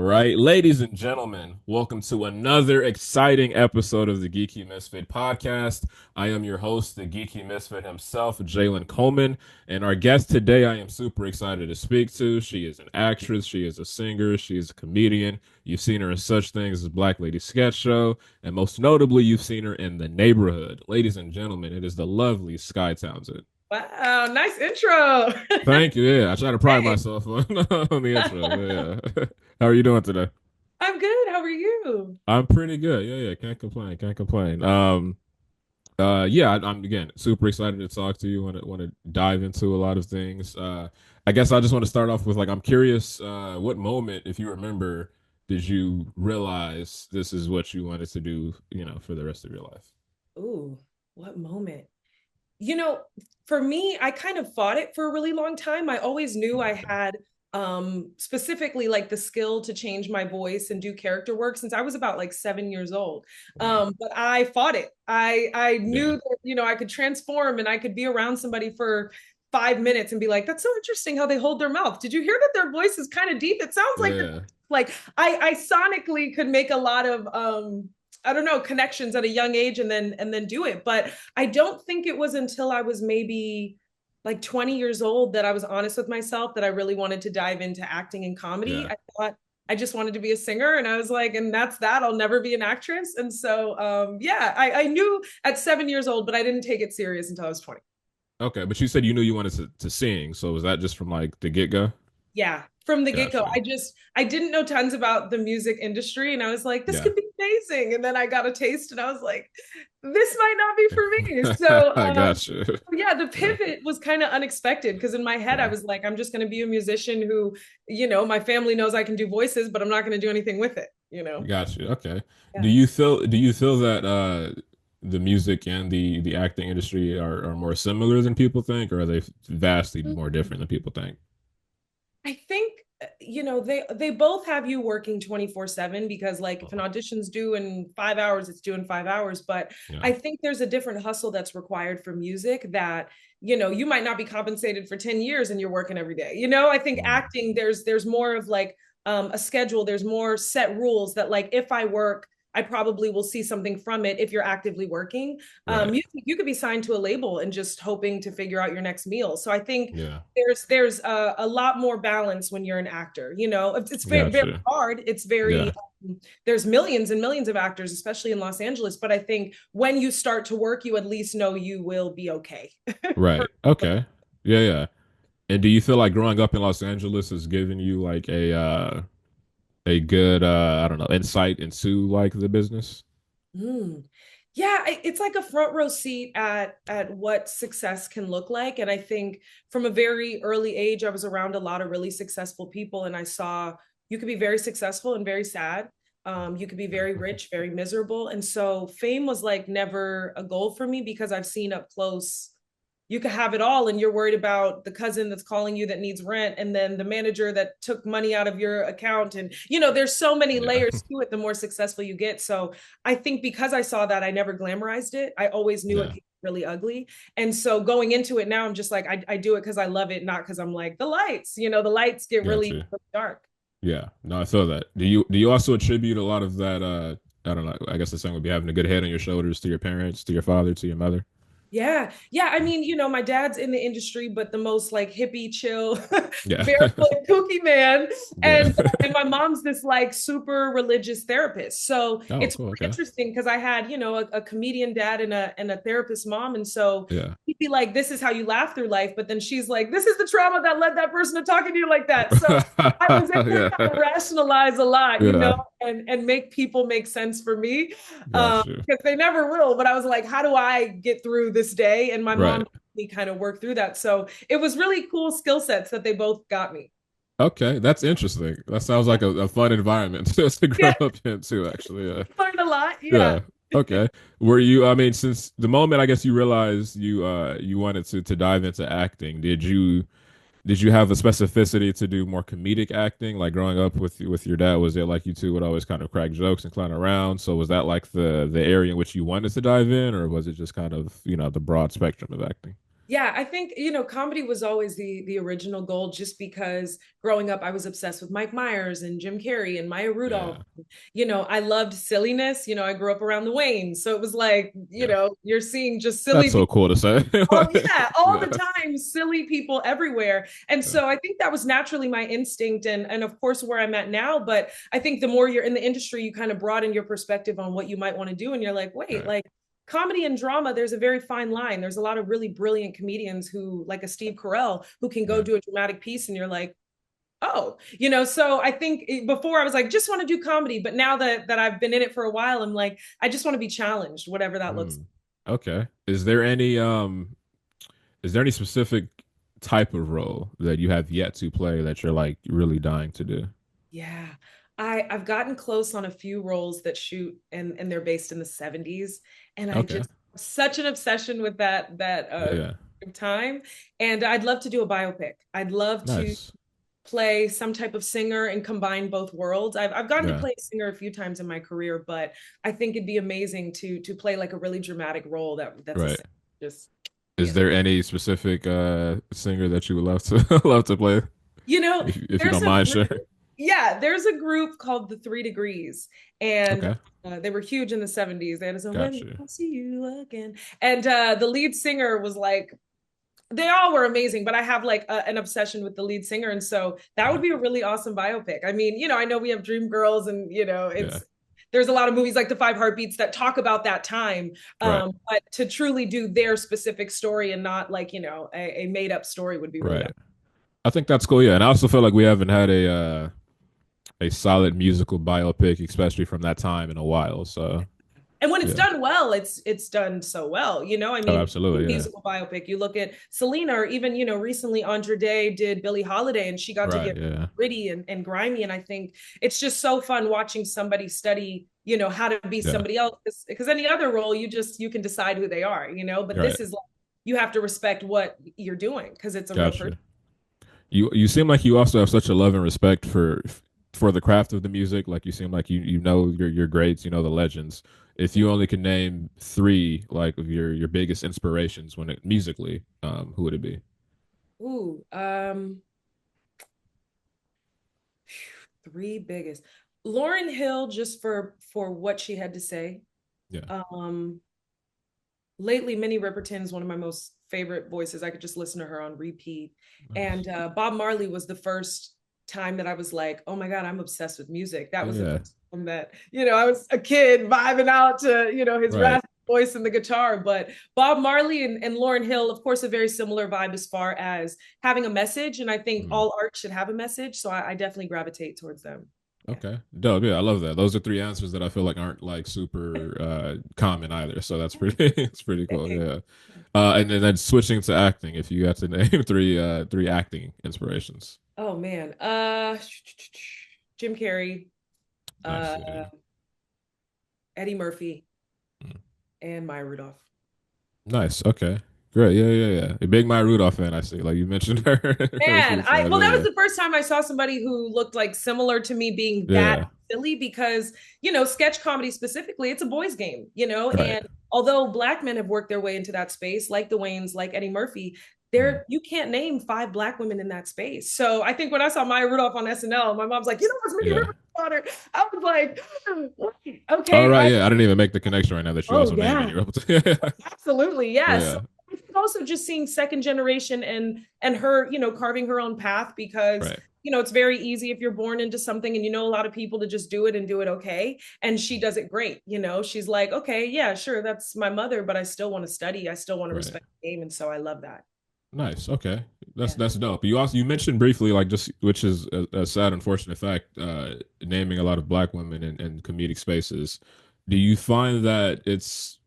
right, ladies and gentlemen, welcome to another exciting episode of the Geeky Misfit podcast. I am your host, the Geeky Misfit himself, Jalen Coleman, and our guest today I am super excited to speak to. She is an actress, she is a singer, she is a comedian. You've seen her in such things as Black Lady Sketch Show, and most notably, you've seen her in The Neighborhood. Ladies and gentlemen, it is the lovely Skye Townsend. Wow, nice intro. Thank you. Yeah, I try to pride Hey, myself on, on the intro. Yeah. How are you doing today? I'm good. How are you? I'm pretty good. Yeah, yeah. Can't complain. Can't complain. Yeah, I'm again super excited to talk to you. Want to dive into a lot of things. I guess I just want to start off with like I'm curious. What moment, if you remember, did you realize this is what you wanted to do? For the rest of your life. Ooh, what moment? You know, for me, I kind of fought it for a really long time. I always knew I had specifically like the skill to change my voice and do character work since I was about like 7 years old. Wow. But I fought it. I knew Yeah. that, I could transform and I could be around somebody for 5 minutes and be like, that's so interesting how they hold their mouth. Did you hear that their voice is kind of deep? It sounds like Yeah. like I sonically could make a lot of I don't know, connections at a young age and then do it. But I don't think it was until I was maybe like 20 years old that I was honest with myself that I really wanted to dive into acting and comedy. Yeah. I thought I just wanted to be a singer, and I was like, and that's that. I'll never be an actress. And so yeah, I knew at 7 years old, but I didn't take it serious until I was 20. Okay, but you said you knew you wanted to sing, so was that just from like the get go? Yeah, from the get-go. Gotcha. I didn't know tons about the music industry, and I was like, this Yeah. could be amazing. And then I got a taste and I was like, this might not be for me. So I got you. yeah, the Yeah. pivot was kind of unexpected because in my head I Yeah. was like, I'm just going to be a musician who, my family knows I can do voices, but I'm not going to do anything with it. Got you. Okay. Yeah. Do you feel that the music and the acting industry are more similar than people think, or are they vastly more different than people think? I think they both have you working 24/7 because like if an Uh-huh. audition's due in 5 hours, it's due in 5 hours. But Yeah. I think there's a different hustle that's required for music that you might not be compensated for 10 years and you're working every day. I think Mm. acting there's more of like a schedule, there's more set rules that like if I work I probably will see something from it if you're actively working. Right. You could be signed to a label and just hoping to figure out your next meal. So I think Yeah. there's a lot more balance when you're an actor. It's very, very Gotcha. hard. It's very Yeah. there's millions and millions of actors, especially in Los Angeles. But I think when you start to work, you at least know you will be okay. Right. Okay. Yeah, yeah. And do you feel like growing up in Los Angeles has given you like a good I don't know, insight into like the business? Mm. Yeah, it's like a front row seat at what success can look like. And I think from a very early age, I was around a lot of really successful people, and I saw you could be very successful and very sad. You could be very rich, very miserable. And so fame was like never a goal for me because I've seen up close you could have it all and you're worried about the cousin that's calling you that needs rent and then the manager that took money out of your account. And there's so many Yeah. layers to it the more successful you get. So I think because I saw that, I never glamorized it. I always knew it Yeah. could be really ugly. And so going into it now, I'm just like I do it because I love it, not because I'm like the lights. The lights get really, Gotcha. really dark. Yeah, no, I feel that. Do you also attribute a lot of that I don't know, I guess the same would be having a good head on your shoulders to your parents, to your father, to your mother? Yeah. Yeah. I mean, my dad's in the industry, but the most like hippie, chill, Yeah. barefoot, kooky man. Yeah. And my mom's this like super religious therapist. So Oh, it's cool. really Okay. interesting because I had, a comedian dad and a therapist mom. And so Yeah. he'd be like, this is how you laugh through life. But then she's like, this is the trauma that led that person to talking to you like that. So I was able to kind of Yeah. rationalize a lot, Yeah. and make people make sense for me Got you. because they never will. But I was like, how do I get through this day? And my mom Right. helped me kind of work through that. So it was really cool skill sets that they both got me. Okay, that's interesting. That sounds like a fun environment to grow Yeah, up in too, actually. Yeah. learned a lot. Yeah. Yeah. Okay. Were you, I mean, since the moment I guess you realized you wanted to dive into acting, did you have a specificity to do more comedic acting? Like growing up with your dad, was it like you two would always kind of crack jokes and clown around? So was that like the area in which you wanted to dive in, or was it just kind of, the broad spectrum of acting? Yeah, I think, comedy was always the original goal just because growing up I was obsessed with Mike Myers and Jim Carrey and Maya Rudolph. Yeah, I loved silliness. I grew up around the Waynes. So it was like, yeah. you're seeing just That's silly so people. cool to say. Oh yeah, all the Yeah, time, silly people everywhere. And yeah, so I think that was naturally my instinct and of course where I'm at now, but I think the more you're in the industry, you kind of broaden your perspective on what you might want to do and you're like, wait, right. like comedy and drama, there's a very fine line. There's a lot of really brilliant comedians who, like a Steve Carell, who can go Yeah, do a dramatic piece and you're like, oh, so I think before I was like, just want to do comedy, but now that I've been in it for a while, I'm like, I just want to be challenged, whatever that looks. mm. Okay. Is there any specific type of role that you have yet to play that you're like really dying to do? Yeah. I've gotten close on a few roles that shoot and they're based in the 70s. And I Okay. just such an obsession with that Yeah. time. And I'd love to do a biopic. I'd love to Nice. play some type of singer and combine both worlds. I've gotten to Yeah. play a singer a few times in my career, but I think it'd be amazing to play like a really dramatic role that's a Right. singer. Just Is being there any specific singer that you would love to love to play? You know, If you there's don't a mind, group, sure. yeah, there's a group called the 3 Degrees, and Okay. they were huge in the 70s. They had a song, When Gotcha. I'll See You Again. And the lead singer was like, they all were amazing, but I have like an obsession with the lead singer. And so that would Yeah. be a really awesome biopic. I mean, I know we have Dream Girls and, Yeah. there's a lot of movies like The Five Heartbeats that talk about that time. Right. But to truly do their specific story and not like, a made up story would be really Right. awesome. I think that's cool. Yeah. And I also feel like we haven't had a solid musical biopic, especially from that time in a while. So And when it's yeah. done well, it's done so well. I Oh, mean, any absolutely. Yeah. musical biopic. You look at Selena, or even recently Andra Day did Billie Holiday, and she got to Right. get Yeah. gritty and grimy. And I think it's just so fun watching somebody study, how to be Yeah. somebody else. Because any other role, you can decide who they are. But Right. this is like you have to respect what you're doing because it's a real person. Gotcha. You seem like you also have such a love and respect for the craft of the music. Like you seem like you know your greats, you know the legends. If you only could name three like of your biggest inspirations when it musically, who would it be? Ooh, three biggest. Lauren Hill, just for what she had to say. Yeah. Um, lately, Minnie Riperton is one of my most favorite voices. I could just listen to her on repeat. Nice. And Bob Marley was the first time that I was like, oh my God, I'm obsessed with music. That was the Yeah. first time that, I was a kid vibing out to, his Right. raspy voice and the guitar. But Bob Marley and Lauren Hill, of course, a very similar vibe as far as having a message. And I think Mhm. all art should have a message. So I definitely gravitate towards them. Yeah. Okay. Dope. Yeah, I love that. Those are three answers that I feel like aren't like super common either. So that's pretty it's pretty cool. Yeah. And then switching to acting, if you had to name three acting inspirations. Oh man. Jim Carrey, Nice. uh Yeah. Eddie Murphy, Mm. and Maya Rudolph. Nice. Okay. Great. Yeah, yeah, yeah. A big Maya Rudolph fan, I see. Like you mentioned her a Man, few times. that was Yeah. the first time I saw somebody who looked like similar to me being that Yeah. silly because, sketch comedy specifically, it's a boys game, Right. and although black men have worked their way into that space, like the Waynes, like Eddie Murphy, Mm. you can't name five black women in that space. So I think when I saw Maya Rudolph on SNL, my mom's like, it's Minnie Yeah. Riperton's daughter. I was like, All okay, right. Yeah. I didn't even make the connection right now that you oh also name yeah, any Rebel. absolutely, yes. Yeah. Also just seeing second generation and her, carving her own path because Right. it's very easy if you're born into something and a lot of people to just do it and do it okay. And she does it great. She's like, okay, yeah, sure, that's my mother, but I still want to study. I still want to Right. respect the game. And so I love that. Nice. Okay. That's Yeah. that's dope. You mentioned briefly like just which is a sad unfortunate fact naming a lot of black women in comedic spaces. Do you find that it's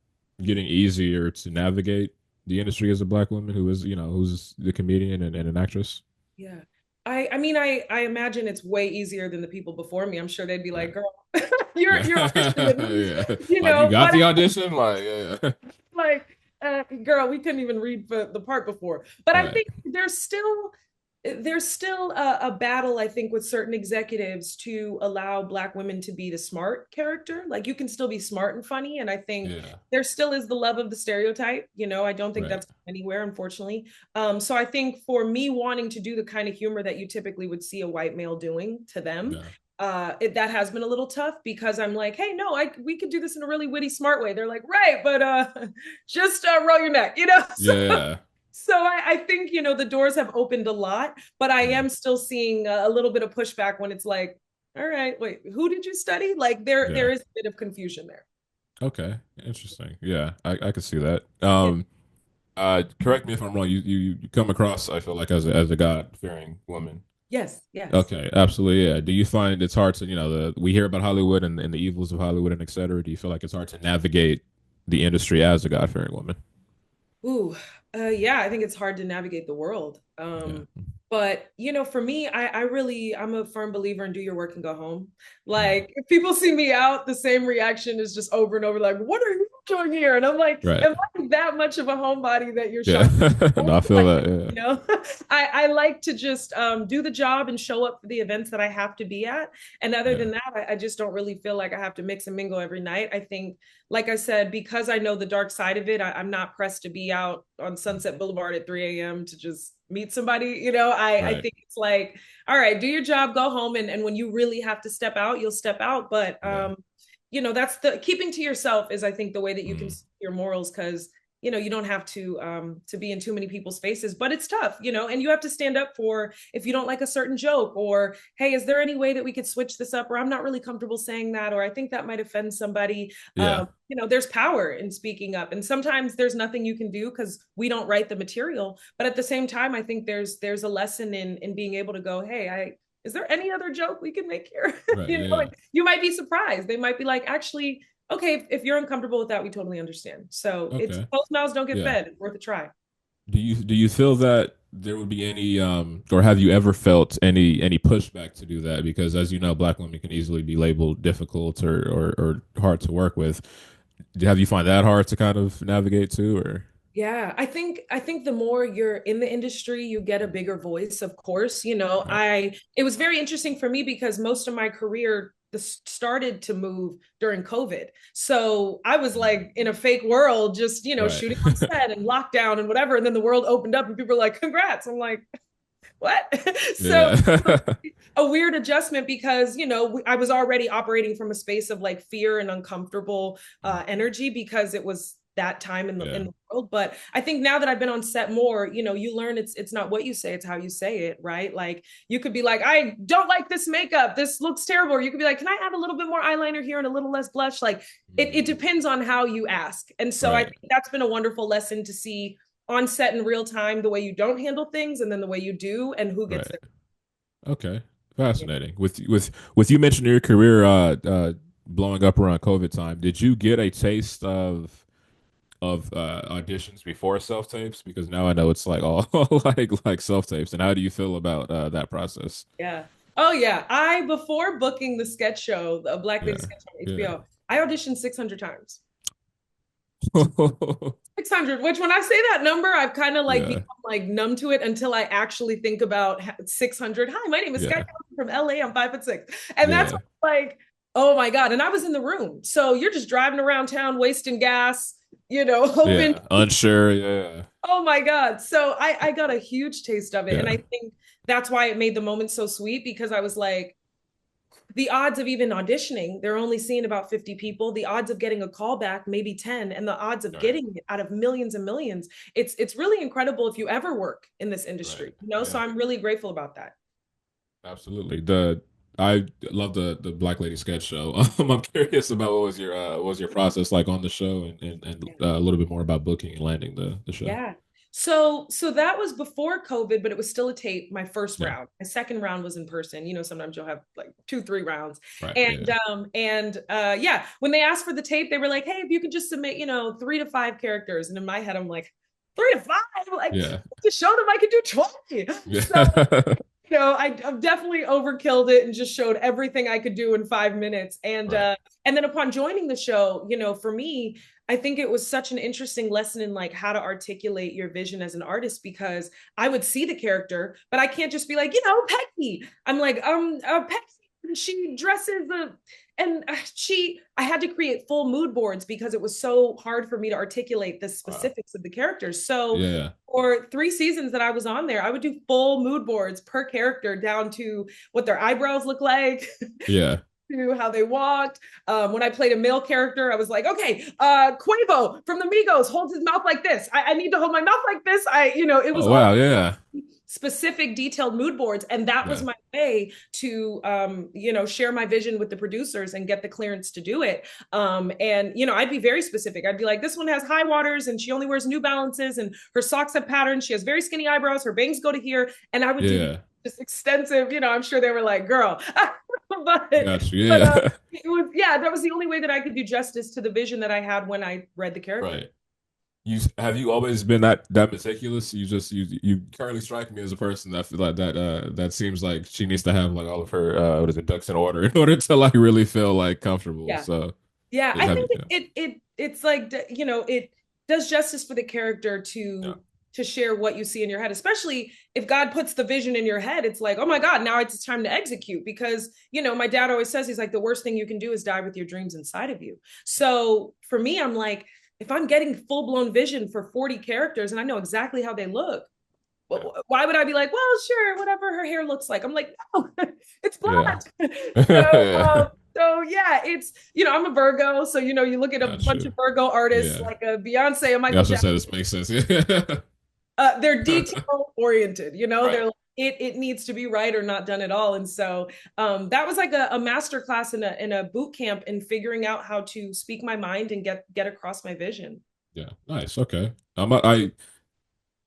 getting easier to navigate the industry as a black woman who is, who's the comedian and an actress? Yeah. I mean, I imagine it's way easier than the people before me. I'm sure they'd be like, Right. girl, you're auditioning with me, Yeah. Like you got but the audition? Like, yeah. like girl, we couldn't even read the part before. But I Right. think there's still there's still a battle, I think, with certain executives to allow Black women to be the smart character. Like you can still be smart and funny. And I think Yeah. there still is the love of the stereotype. I don't think Right. that's anywhere, unfortunately. So I think for me wanting to do the kind of humor that you typically would see a white male doing to them, Yeah. that has been a little tough because I'm like, hey, no, we could do this in a really witty, smart way. They're like, right, but just roll your neck, So Yeah. Yeah. I think, the doors have opened a lot, but I Mm. am still seeing a little bit of pushback when it's like, all right, wait, who did you study? Like there Yeah. is a bit of confusion there. Okay. Interesting. Yeah, I could see that. Yeah. Correct me if I'm wrong. You come across, I feel like, as a God fearing woman. Yes, yes. Okay, absolutely. Yeah. Do you find it's hard to, we hear about Hollywood and the evils of Hollywood and et cetera. Do you feel like it's hard to navigate the industry as a God fearing woman? Ooh, yeah, I think it's hard to navigate the world. Yeah. But for me, I'm a firm believer in do your work and go home. Mm. Like if people see me out, the same reaction is just over and over, like, what are you doing here? And I'm like, Right. am I that much of a homebody that you're Yeah. shocked? No, I feel Like, that. Yeah. I like to just do the job and show up for the events that I have to be at. And other Yeah. than that, I just don't really feel like I have to mix and mingle every night. I think, like I said, because I know the dark side of it, I'm not pressed to be out on Sunset Boulevard at 3 a.m. to just meet somebody. I Right. think it's like, all right, do your job, go home. And when you really have to step out, you'll step out. But, Yeah. that's the keeping to yourself is, I think, the way that you can Mm. see your morals because you don't have to be in too many people's faces, but it's tough, and you have to stand up for if you don't like a certain joke or, hey, is there any way that we could switch this up? Or I'm not really comfortable saying that, or I think that might offend somebody. Yeah. There's power in speaking up. And sometimes there's nothing you can do because we don't write the material. But at the same time, I think there's a lesson in being able to go, hey, is there any other joke we can make here? Right. Yeah. And you might be surprised. They might be like, actually, okay, if you're uncomfortable with that, we totally understand. So it's Okay. closed mouths don't get Yeah. fed. It's worth a try. Do you feel that there would be any or have you ever felt any pushback to do that? Because as you know, Black women can easily be labeled difficult or hard to work with. Have you find that hard to kind of navigate too, or Yeah, I think the more you're in the industry, you get a bigger voice, of course. right? It was very interesting for me because most of my career started to move during COVID. So I was Mm. like in a fake world, just, Right. shooting on set and lockdown and whatever. And then the world opened up and people were like, congrats. I'm like, what? So Yeah. a weird adjustment because I was already operating from a space of like fear and uncomfortable energy because it was that time in the Yeah. world. But I think now that I've been on set more, you learn it's not what you say, it's how you say it, right? Like you could be like, I don't like this makeup, this looks terrible, or you could be like, can I add a little bit more eyeliner here and a little less blush? Like it Mm. depends on how you ask. And so I Right. think that's been a wonderful lesson to see on set in real time, the way you don't handle things and then the way you do and who gets Right. there. Okay. Yeah. Fascinating. With you mentioning your career blowing up around COVID time, did you get a taste of auditions before self tapes? Because now I know it's like all like self tapes. And how do you feel about that process? Yeah. Oh yeah. Before booking the sketch show, the Black Lady Yeah. sketch on Yeah. HBO, I auditioned 600 times. 600, which when I say that number, I've kind of like Yeah. become like numb to it until I actually think about 600. Hi, my name is Skye Yeah. Townsend from LA. I'm 5'6". And that's Yeah. like, oh my God. And I was in the room. So you're just driving around town, wasting gas, hoping. Yeah. Unsure. Yeah. Oh my God. So I got a huge taste of it. And Yeah. I think that's why it made the moment so sweet because I was like, the odds of even auditioning, they're only seeing about 50 people. The odds of getting a call back, maybe 10, and the odds of All right. getting it out of millions and millions. It's really incredible if you ever work in this Right. industry, So Yeah. I'm really grateful about that. Absolutely. I love the Black Lady sketch show. I'm curious about what was your process like on the show and a little bit more about booking and landing the show. Yeah. So that was before COVID, but it was still a tape, my first Yeah. round. My second round was in person. Sometimes you'll have like 2, 3 rounds. Right. And Yeah. yeah, when they asked for the tape, they were like, hey, if you could just submit, 3 to 5 characters. And in my head, I'm like, 3 to 5? Like Yeah. to show them I could do 20. So Yeah. I've definitely overkilled it and just showed everything I could do in 5 minutes. Right. And then upon joining the show, for me, I think it was such an interesting lesson in like how to articulate your vision as an artist because I would see the character, but I can't just be like, Peggy. I'm like, Peggy, she dresses and I had to create full mood boards because it was so hard for me to articulate the Wow. specifics of the characters. So Yeah. for 3 seasons that I was on there, I would do full mood boards per character down to what their eyebrows look like, Yeah. to how they walked. When I played a male character, I was like, okay, Quavo from the Migos holds his mouth like this. I need to hold my mouth like this. It was Oh all wow. Yeah. specific detailed mood boards, and that was Yeah. my way to share my vision with the producers and get the clearance to do it. And I'd be very specific. I'd be like, this one has high waters and she only wears New Balances and her socks have patterns, she has very skinny eyebrows, her bangs go to here, and I would do Yeah. just extensive, I'm sure they were like, girl. but Got you. but Yeah. it was, yeah, that was the only way that I could do justice to the vision that I had when I read the character. Right. You always been that meticulous? You currently strike me as a person that feel like that seems like she needs to have like all of her what is it, ducks in order in order to like really feel like comfortable. Yeah. So Yeah, yeah, I have you think it's like it does justice for the character yeah, to share what you see in your head, especially if God puts the vision in your head. It's like, oh my God, now it's time to execute because my dad always says he's like the worst thing you can do is die with your dreams inside of you. So for me, I'm like, if I'm getting full blown vision for 40 characters and I know exactly how they look, yeah, why would I be like, well, sure, whatever her hair looks like? I'm like, no, it's yeah. blonde. so, Yeah. so yeah, it's I'm a Virgo, so you look at a Got bunch of you. Virgo artists Yeah. like a Beyonce, a Yeah, I Michael was gonna Jackson. say this makes sense. Yeah. They're detail oriented. Right. They're like, it needs to be right or not done at all. And so that was like a master class in a boot camp in figuring out how to speak my mind and get across my vision. Yeah. Nice. Okay. I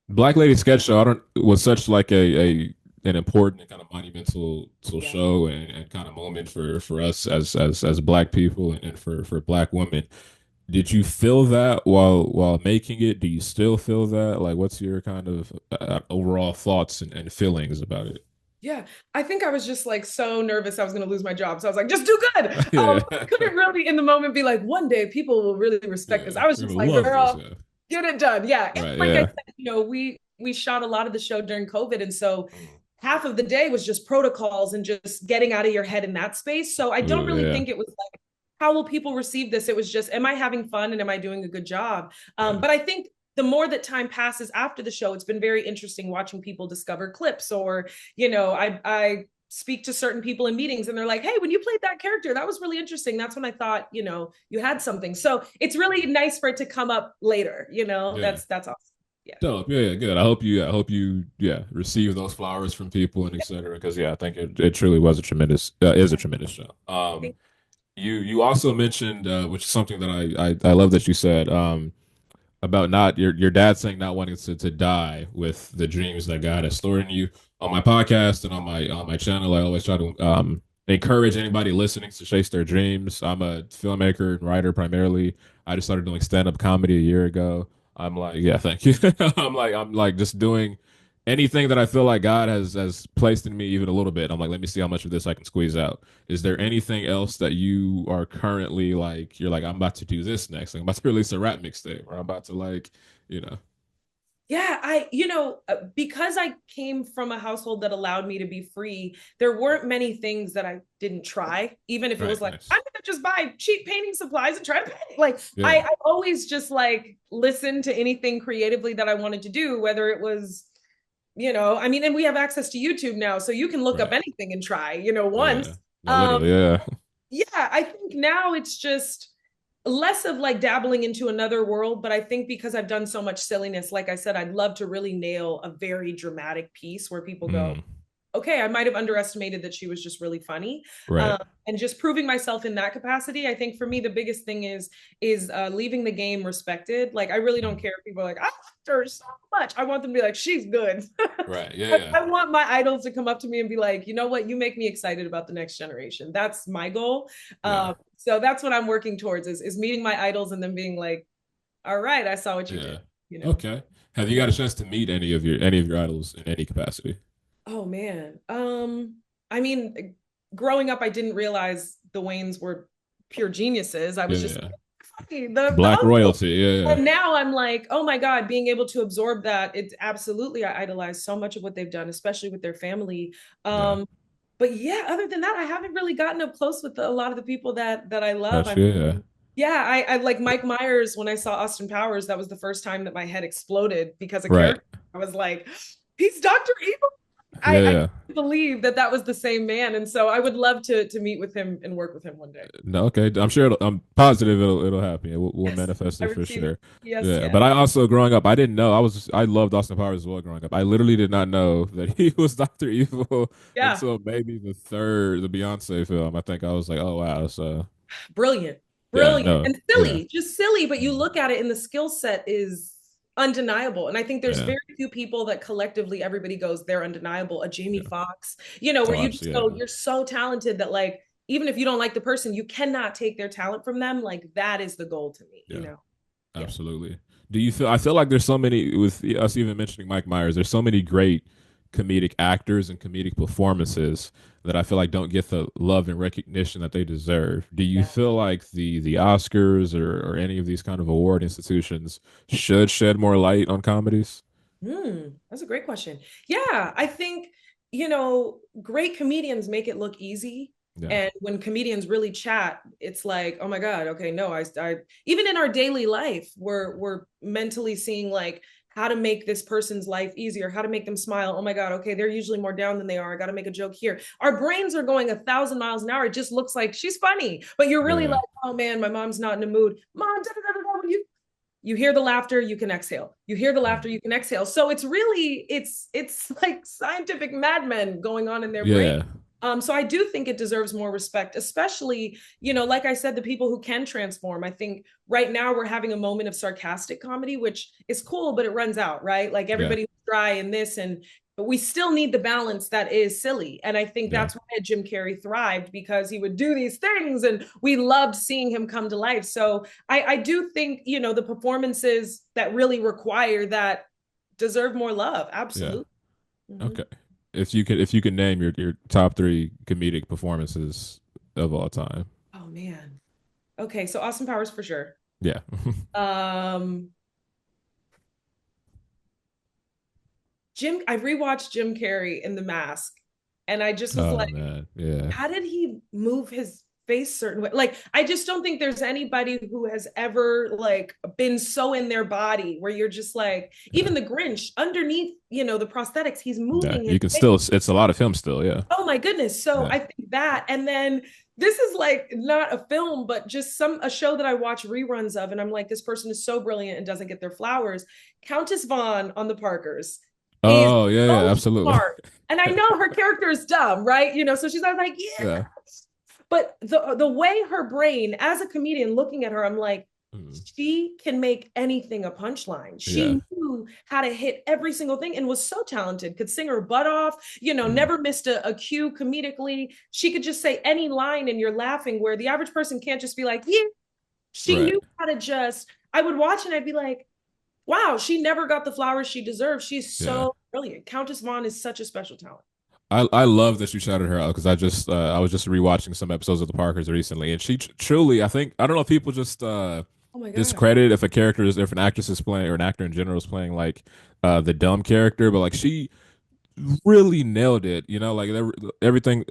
Black Lady Sketch Show, I don't was such like a an important and kind of monumental Yeah. show and kind of moment for us as black people and for black women. Did you feel that while making it? Do you still feel that? Like, what's your kind of overall thoughts and feelings about it? Yeah, I think I was just like so nervous I was going to lose my job. So I was like, just do good. Yeah, I couldn't really in the moment be like, one day people will really respect this. yeah, I was we're just gonna like, love this. girl, Yeah, get it done. Yeah. And right. like I Yeah, said, we shot a lot of the show during COVID. And so mm. half of the day was just protocols and just getting out of your head in that space. So I don't Ooh, really yeah, think it was like, how will people receive this? It was just, am I having fun and am I doing a good job? yeah, But I think the more that time passes after the show, it's been very interesting watching people discover clips or, I speak to certain people in meetings and they're like, hey, when you played that character, that was really interesting. That's when I thought, you had something. So it's really nice for it to come up later, yeah. that's awesome. Yeah. Dope. Yeah, yeah, good. I hope you, yeah, receive those flowers from people and et cetera. Because yeah, I think it truly was a tremendous, is a tremendous show. You also mentioned, which is something that I love that you said, about not your dad saying not wanting to die with the dreams that God has stored in you. On my podcast and on my channel, I always try to encourage anybody listening to chase their dreams. I'm a filmmaker and writer primarily. I just started doing stand-up comedy a year ago. I'm like, yeah, thank you. I'm like just doing anything that I feel like God has placed in me even a little bit. I'm like, let me see how much of this I can squeeze out. Is there anything else that you are currently like, you're like, I'm about to do this next? Like, I'm about to release a rap mixtape, or I'm about to like, you know, Yeah, because I came from a household that allowed me to be free, there weren't many things that I didn't try, even if it was right, like, nice. I'm gonna just buy cheap painting supplies and try to paint. Like Yeah, I always just like listened to anything creatively that I wanted to do, whether it was, and we have access to YouTube now, so you can look up right. anything and try, Yeah. once. No, Um, literally, yeah. yeah, I think now it's just less of like dabbling into another world, but I think because I've done so much silliness, like I said, I'd love to really nail a very dramatic piece where people go, Mm, okay, I might have underestimated that she was just really funny. right. And just proving myself in that capacity. I think for me, the biggest thing is leaving the game respected. Like I really don't Mm, care if people are like, I loved her so much. I want them to be like, she's good. right. Yeah, yeah. I want my idols to come up to me and be like, you know what, you make me excited about the next generation. That's my goal. Yeah. So that's what I'm working towards is meeting my idols and then being like, all right, I saw what you did, Yeah. you know. Okay. Have you got a chance to meet any of your idols in any capacity? Oh man. I mean, growing up, I didn't realize the Waynes were pure geniuses. I was just Yeah. like, the Black uncle. royalty. Yeah, yeah. And now I'm like, oh my God, being able to absorb that, it's absolutely, I idolize so much of what they've done, especially with their family. Yeah. But yeah, other than that, I haven't really gotten up close with a lot of the people that I love. That's I'm yeah. yeah, I like Mike Myers. When I saw Austin Powers, that was the first time that my head exploded because a Right. character. I was like, he's Dr. Evil. Yeah, I yeah. can't believe that that was the same man, and so I would love to meet with him and work with him one day. No, okay. I'm sure I'm positive it'll happen. We'll Yes, manifest I it for receive it. sure. Yes, Yeah. yes. But I also growing up, I didn't know. I loved Austin Powers as well growing up. I literally did not know that he was Dr. Evil Yeah, until maybe the Beyonce film. I think I was like, oh wow. So brilliant, yeah, brilliant, no. and Yeah. silly, just silly. But you look at it, and the skill set is undeniable. And I think there's Yeah. very few people that collectively everybody goes they're undeniable. A Jamie Yeah. Foxx, where Oh, you just absolutely. go, you're so talented that like even if you don't like the person, you cannot take their talent from them. Like that is the goal to me. Yeah. Yeah. Yeah. Absolutely. Do you feel? I feel like there's so many with us even mentioning Mike Myers. There's so many great comedic actors and comedic performances that I feel like don't get the love and recognition that they deserve. Do you Yeah. feel like the Oscars or any of these kind of award institutions should shed more light on comedies? That's a great question. Yeah, I think, great comedians make it look easy. Yeah. And when comedians really chat, it's like, oh my God, okay, no, even in our daily life, we're mentally seeing like how to make this person's life easier, how to make them smile. Oh my God, okay, they're usually more down than they are. I got to make a joke here. Our brains are going 1,000 miles an hour. It just looks like she's funny, but you're really like, Yeah. oh man, my mom's not in the mood. Mom, da, da, da, da, da, you hear the laughter, you can exhale. You hear the laughter, you can exhale. So it's really it's like scientific madmen going on in their brain. Yeah. So I do think it deserves more respect, especially, like I said, the people who can transform. I think right now we're having a moment of sarcastic comedy, which is cool, but it runs out, right? Like Yeah. everybody's dry in this, and but we still need the balance that is silly. And I think Yeah. that's why Jim Carrey thrived because he would do these things and we loved seeing him come to life. So I do think, the performances that really require that deserve more love. Yeah. Absolutely. Mm-hmm. Okay. If you could name your top three comedic performances of all time. Oh man. Okay, so Austin Powers for sure. Yeah. Um I rewatched Jim Carrey in The Mask, and I just was Oh like, man. Yeah. how did he move his face certain way? Like, I just don't think there's anybody who has ever like been so in their body where you're just like, Yeah. even the Grinch underneath, the prosthetics, he's Yeah. moving his You can face. still it's a lot of him still, yeah. Oh my goodness. So Yeah. I think that, and then this is like not a film, but just a show that I watch reruns of, and I'm like, this person is so brilliant and doesn't get their flowers. Countess Vaughn on the Parkers is Oh, yeah, yeah, so absolutely. smart. And I know her character is dumb, right? So she's not like, yeah. Yeah. But the way her brain, as a comedian looking at her, I'm like, Mm. she can make anything a punchline. Yeah. She knew how to hit every single thing and was so talented, could sing her butt off, Mm. never missed a cue comedically. She could just say any line and you're laughing, where the average person can't just be like, yeah. She Right. knew how to just, I would watch and I'd be like, wow, she never got the flowers she deserves. She's Yeah. so brilliant. Countess Vaughn is such a special talent. I love that you shouted her out because I was just rewatching some episodes of The Parkers recently, and she truly I don't know if people just Oh my God. discredit if an actress is playing or an actor in general is playing like the dumb character, but like she really nailed it. Like everything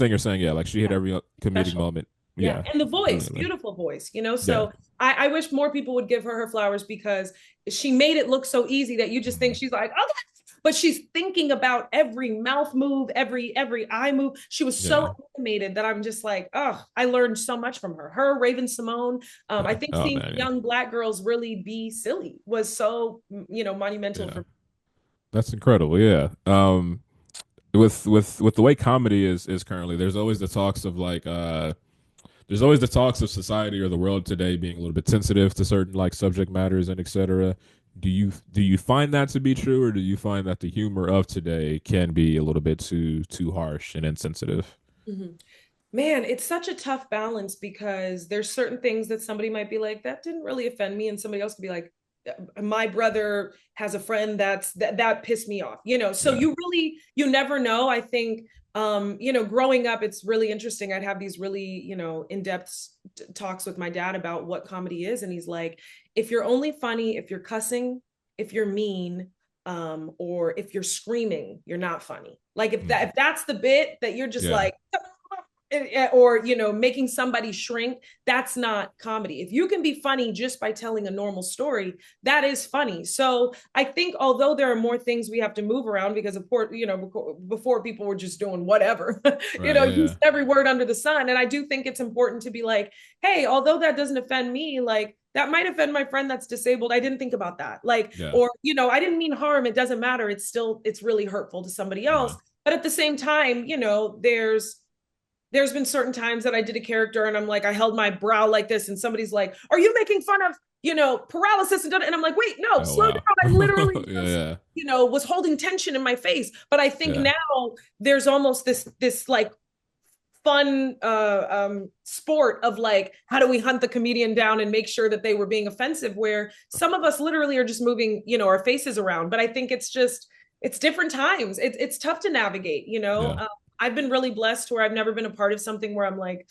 you're saying. Yeah, like she hit Yeah, every comedic special. moment. Yeah. Yeah, And the voice, brilliantly. beautiful voice, Yeah. So I wish more people would give her flowers because she made it look so easy that you just think Mhm. she's like, okay. But she's thinking about every mouth move, every eye move. She was so Yeah. animated that I'm just like, oh, I learned so much from her. Her, Raven Simone. I Yeah. think Oh seeing man. Yeah. young Black girls really be silly was so, monumental Yeah. for. That's incredible. Yeah. With the way comedy is currently, there's always the talks of society or the world today being a little bit sensitive to certain like subject matters and etc. Do you find that to be true, or do you find that the humor of today can be a little bit too harsh and insensitive? Mhm. Man, it's such a tough balance because there's certain things that somebody might be like, that didn't really offend me. And somebody else could be like, my brother has a friend that pissed me off, so Yeah. you never know. I think growing up, it's really interesting. I'd have these really, in-depth talks with my dad about what comedy is. And he's like, if you're only funny, if you're cussing, if you're mean, or if you're screaming, you're not funny. Like Mm. if that's the bit that you're just Yeah. like, or making somebody shrink, that's not comedy. If you can be funny just by telling a normal story, that is funny. So I think, although there are more things we have to move around, because of course, before people were just doing whatever, Right. Yeah. use Yeah. every word under the sun. And I do think it's important to be like, hey, although that doesn't offend me, like that might offend my friend that's disabled. I didn't think about that. Like, Yeah. or I didn't mean harm. It doesn't matter. It's really hurtful to somebody else. Uh-huh. But at the same time, there's been certain times that I did a character and I'm like, I held my brow like this, and somebody's like, are you making fun of, paralysis? And I'm like, wait, no, Oh slow wow. down. I literally Yeah. just, Yeah. was holding tension in my face. But I think Yeah. now there's almost this like fun sport of like, how do we hunt the comedian down and make sure that they were being offensive, where some of us literally are just moving, our faces around. But I think it's different times. It's tough to navigate, Yeah. I've been really blessed where I've never been a part of something where I'm like,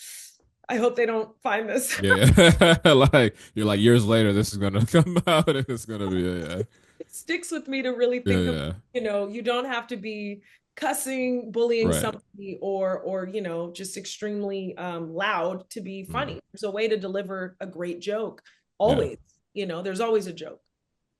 I hope they don't find this. Yeah. Yeah. Like you're like years later, this is gonna come out and it's gonna be yeah. It sticks with me to really Yeah. think of, Yeah. you don't have to be cussing, bullying Right. somebody, or just extremely loud to be Mm. funny. There's a way to deliver a great joke. Yeah. Always, there's always a joke.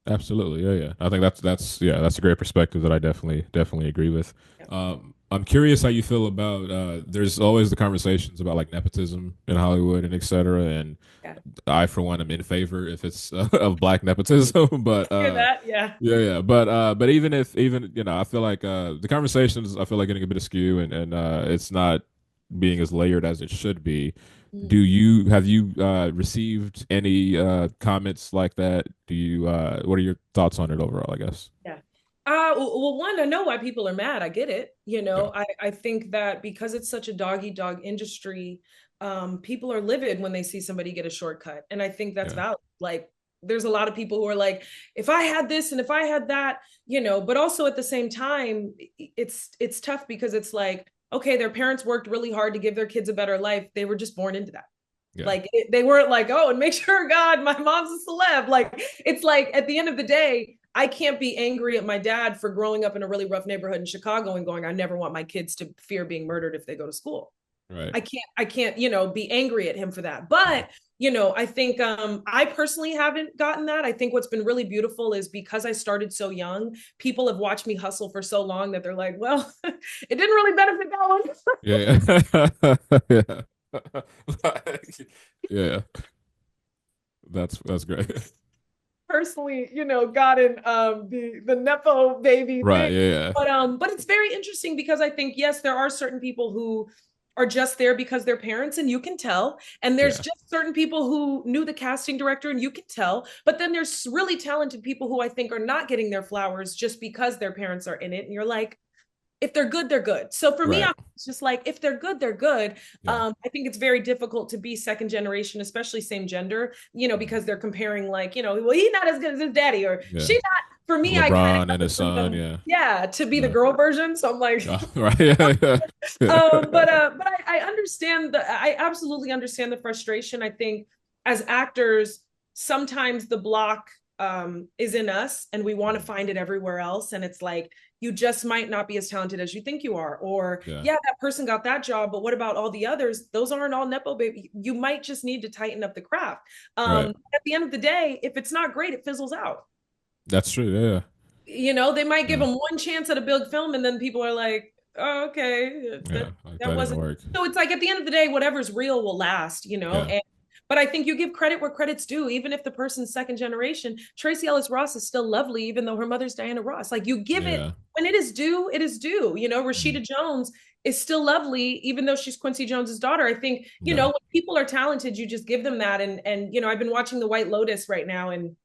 Absolutely. Yeah, yeah. I think that's yeah, that's a great perspective that I definitely agree with. Yeah. I'm curious how you feel about there's always the conversations about like nepotism in Hollywood and et cetera. And Yeah. I for one am in favor if it's of black nepotism, but Hear that? Yeah. yeah, yeah. But even I feel like the conversations I feel like getting a bit askew and it's not being as layered as it should be. Do Mm. you have you received any comments like that? Do you what are your thoughts on it overall, I guess? Yeah. Well, one, I know why people are mad. I get it. Yeah. I think that because it's such a dog eat dog industry, people are livid when they see somebody get a shortcut. And I think that's Yeah. valid. Like, there's a lot of people who are like, if I had this and if I had that, but also at the same time, it's tough because it's like, okay, their parents worked really hard to give their kids a better life. They were just born into that. Yeah. Like they weren't like, oh, and make sure, God, my mom's a celeb. Like, it's like at the end of the day, I can't be angry at my dad for growing up in a really rough neighborhood in Chicago and going, I never want my kids to fear being murdered if they go to school. Right. I can't, be angry at him for that. Mm. But, I think I personally haven't gotten that. I think what's been really beautiful is because I started so young, people have watched me hustle for so long that they're like, well, it didn't really benefit that one. Yeah. Yeah. Yeah. That's great. Personally, got in the nepo baby Right. thing. Yeah. Yeah. But it's very interesting because I think, yes, there are certain people who are just there because they're parents and you can tell, and there's Yeah. just certain people who knew the casting director and you can tell, but then there's really talented people who I think are not getting their flowers just because their parents are in it, and you're like, if they're good, they're good. So for me, Right. I'm just like, if they're good, they're good. Yeah. I think it's very difficult to be second generation, especially same gender, Mm. because they're comparing like, well, he's not as good as his daddy, or Yeah. she not. For me, I kind LeBron of and his consider son. them, Yeah. yeah, to be the Yeah. girl version. So I'm like, Right. Yeah. Yeah. but I understand I absolutely understand the frustration. I think as actors, sometimes the block is in us and we want to find it everywhere else. And it's like, you just might not be as talented as you think you are. Or, Yeah. yeah, that person got that job, but what about all the others? Those aren't all Nepo baby. You might just need to tighten up the craft. Right. At the end of the day, if it's not great, it fizzles out. That's true. Yeah. They might give Yeah. them one chance at a big film and then people are like, oh, okay, Yeah. Like that that didn't wasn't. work. So it's like at the end of the day, whatever's real will last, Yeah. and but I think you give credit where credit's due. Even if the person's second generation, Tracy Ellis Ross is still lovely, even though her mother's Diana Ross. Like, you give it Yeah. when it is due, it is due. Mm. Rashida Jones is still lovely, even though she's Quincy Jones's daughter. I think, Yeah. when people are talented, you just give them that. And I've been watching The White Lotus right now, and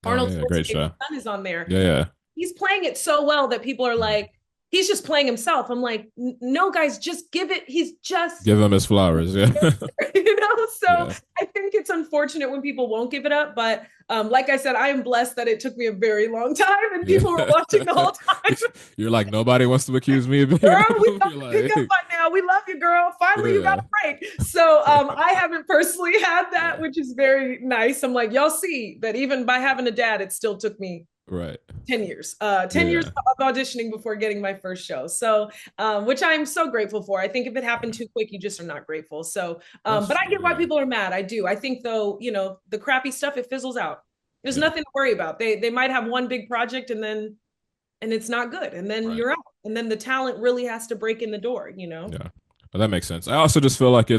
Oh Arnold yeah. Great Schwarzenegger's show. son is on there. Yeah. Yeah. He's playing it so well that people are Mm. like, he's just playing himself. I'm like, no, guys, just give it. He's just Give him his flowers. Yeah. So Yeah. I think it's unfortunate when people won't give it up. But like I said, I am blessed that it took me a very long time and Yeah. people were watching the whole time. You're like, nobody wants to accuse me of being Girl, an we alpha. got You're to pick up like, by now. We love you, girl. Finally, you got yeah. a break. So I haven't personally had that, Yeah. which is very nice. I'm like, y'all see that even by having a dad, it still took me Right. 10 years 10 years Yeah. of auditioning before getting my first show, so which I'm so grateful for. I think if it happened too quick, you just are not grateful. So That's but I true. get why Yeah. people are mad. I do. I think though, the crappy stuff, it fizzles out. There's Yeah. nothing to worry about. They might have one big project and it's not good, and then Right. you're out, and then the talent really has to break in the door. Yeah. Well, that makes sense. I also just feel like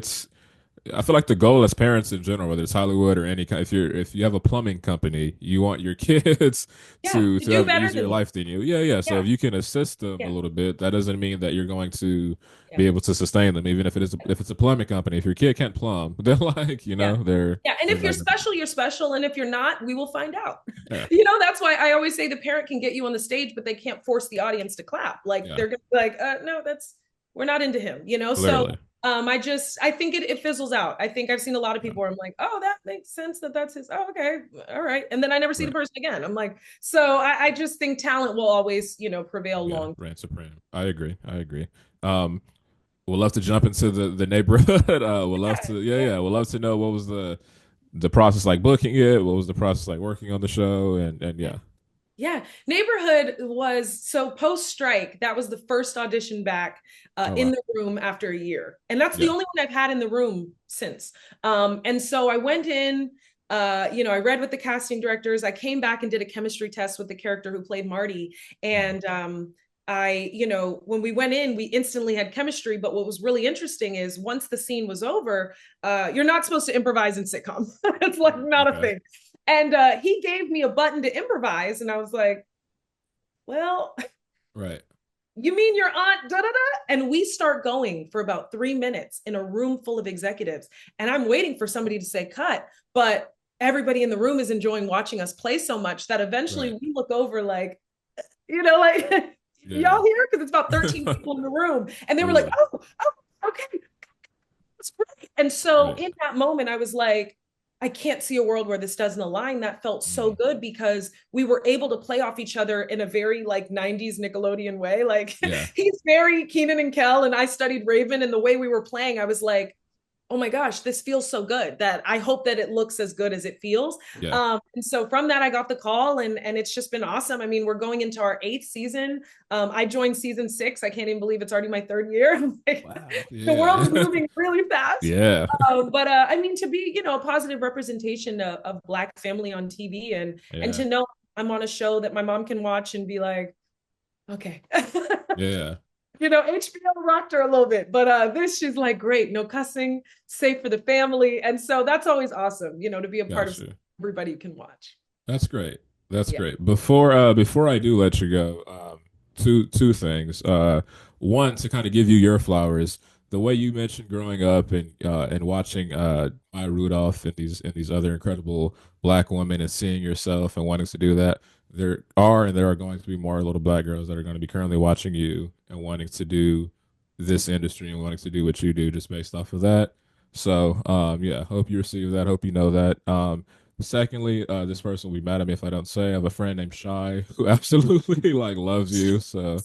I feel like the goal as parents in general, whether it's Hollywood or any kind, if you have a plumbing company, you want your kids Yeah, to to do have an better easier than you. life than you. Yeah, yeah. So Yeah, if you can assist them a yeah, little bit, that doesn't mean that you're going to yeah. be able to sustain them, even if it's a plumbing company. If your kid can't plumb, they're like, Yeah. Yeah. And they're if you're not gonna. special, you're special. And if you're not, we will find out. Yeah, That's why I always say the parent can get you on the stage, but they can't force the audience to clap. Like yeah. they're gonna be like, no, we're not into him. So Literally. I think it fizzles out. I think I've seen a lot of Yeah. people where I'm like, oh, that makes sense that's his. Oh, okay. All right. And then I never see the Right. person again. I'm like, so I just think talent will always, prevail Yeah. long. Reign supreme. I agree. I agree. Um, we'd love to jump into the neighborhood. We'd love Yeah. to. Yeah, Yeah. yeah. We'd love to know what was the process like booking it? What was the process like working on the show? And Yeah. yeah, Yeah, Neighborhood was so post strike. That was the first audition back oh in wow, the room after a year, and that's the yeah, only one I've had in the room since. And so I went in. I read with the casting directors. I came back and did a chemistry test with the character who played Marty, and when we went in, we instantly had chemistry. But what was really interesting is once the scene was over, you're not supposed to improvise in sitcom. It's like not a okay, thing. And he gave me a button to improvise, and I was like, "Well, right, you mean your aunt?" Da da da. And we start going for about 3 minutes in a room full of executives, and I'm waiting for somebody to say cut, but everybody in the room is enjoying watching us play so much that eventually right, we look over like, like yeah, y'all here because it's about 13 people in the room, and they were like, really, "Oh, okay, that's great." And so right, in that moment, I was like, I can't see a world where this doesn't align. That felt so mm, good because we were able to play off each other in a very like 90s Nickelodeon way. Like yeah, he's very Keenan and Kel, and I studied Raven, and the way we were playing, I was like, oh my gosh, this feels so good that I hope that it looks as good as it feels. yeah, And so from that, I got the call, and it's just been awesome. I mean, we're going into our 8th season. I joined season 6. I can't even believe it's already my 3rd year. Like, wow, the world is yeah, moving really fast. yeah, But I mean, to be a positive representation of Black family on TV, and yeah, to know I'm on a show that my mom can watch and be like, okay. yeah, HBO rocked her a little bit, but this she's like, great, no cussing, safe for the family, and so that's always awesome, to be a part of gotcha. everybody can watch. That's great. That's Yeah, great. Before I do let you go, two things. One to kind of give you your flowers. The way you mentioned growing up and watching Maya Rudolph and these other incredible black women and seeing yourself and wanting to do that. There are going to be more little black girls that are going to be currently watching you and wanting to do this industry and wanting to do what you do just based off of that. So yeah, hope you receive that. Hope you know that. Secondly, this person will be mad at me if I don't say. I have a friend named Shy who absolutely like loves you. So,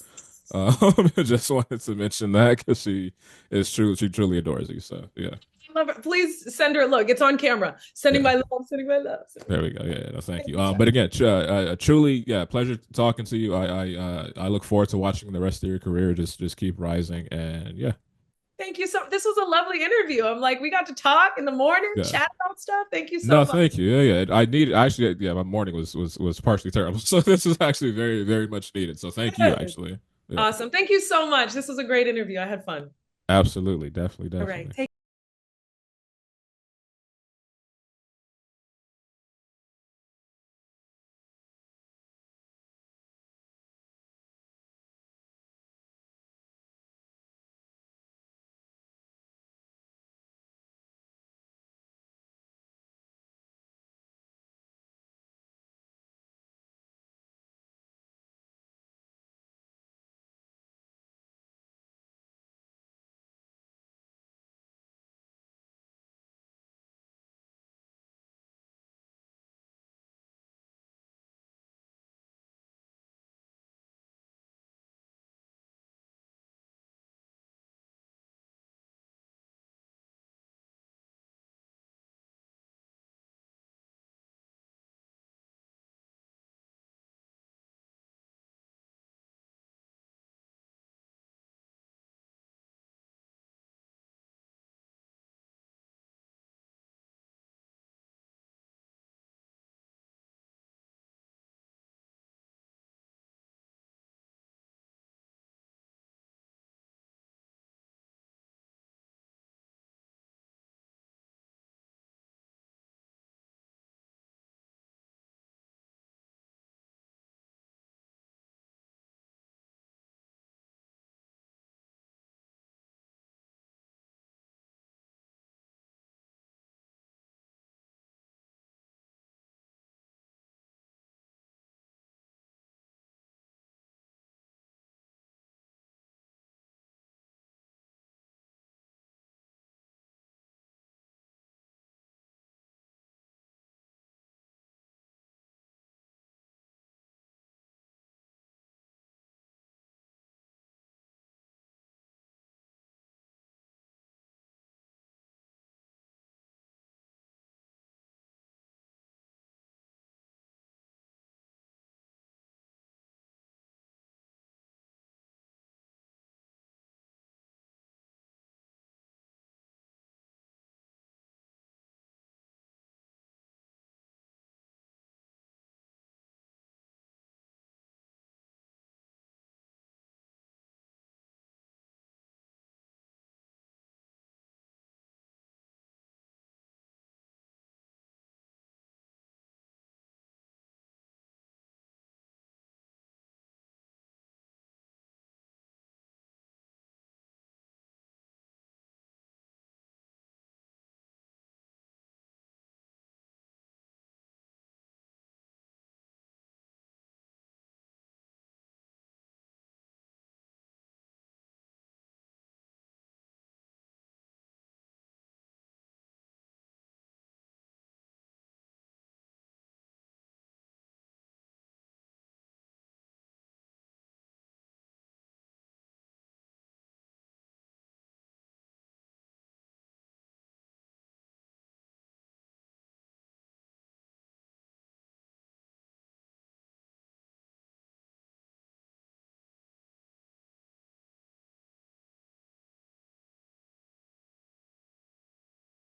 just wanted to mention that because she is true. She truly adores you. So, yeah, I love it. Please send her. Look, it's on camera. Sending yeah. my love. Sending my love. There we go. Yeah, no, thank Thank you. you, Shy. But again, truly, yeah, pleasure talking to you. I look forward to watching the rest of your career. Just keep rising, and yeah, Thank you so. This was a lovely interview. I'm like, we got to talk in the morning, yeah. chat about stuff. Thank you so No, much. thank you. Yeah, yeah. I needed actually. Yeah, my morning was partially terrible, so this is actually very very much needed. So thank you. Good. Actually, yeah. Awesome. Thank you so much. This was a great interview. I had fun. Absolutely, definitely, All right. definitely. Take